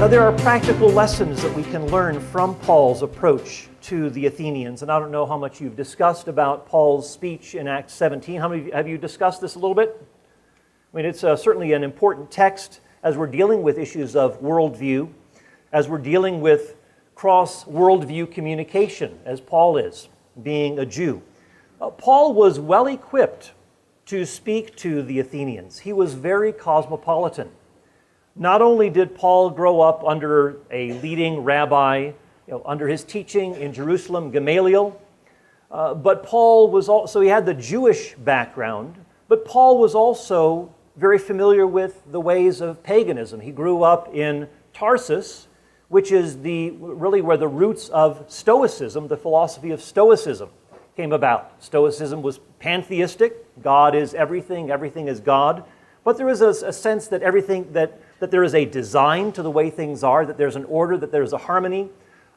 Now, there are practical lessons that we can learn from Paul's approach to the Athenians. And I don't know how much you've discussed about Paul's speech in Acts 17. How many have you discussed this a little bit? I mean, it's certainly an important text as we're dealing with issues of worldview, as we're dealing with cross-worldview communication, as Paul is, being a Jew. Paul was well equipped to speak to the Athenians. He was very cosmopolitan. Not only did Paul grow up under a leading rabbi, under his teaching in Jerusalem, Gamaliel, but Paul was also, he had the Jewish background, but Paul was also very familiar with the ways of paganism. He grew up in Tarsus, which is really where the roots of Stoicism, the philosophy of Stoicism, came about. Stoicism was pantheistic. God is everything, everything is God. But there is a sense that that there is a design to the way things are, that there's an order, that there's a harmony,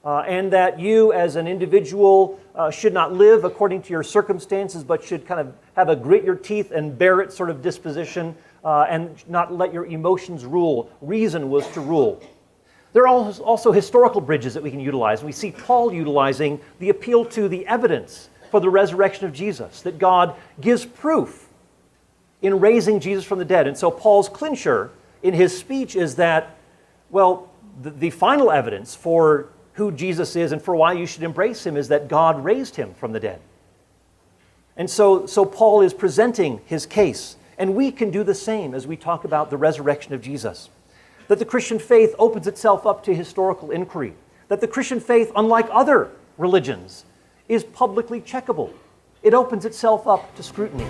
and that you as an individual should not live according to your circumstances, but should kind of have a grit your teeth and bear it sort of disposition, and not let your emotions rule. Reason was to rule. There are also historical bridges that we can utilize. We see Paul utilizing the appeal to the evidence for the resurrection of Jesus, that God gives proof in raising Jesus from the dead. And so Paul's clincher in his speech is that, well, the final evidence for who Jesus is and for why you should embrace him is that God raised him from the dead. And so Paul is presenting his case, and we can do the same as we talk about the resurrection of Jesus. That the Christian faith opens itself up to historical inquiry. That the Christian faith, unlike other religions, is publicly checkable. It opens itself up to scrutiny.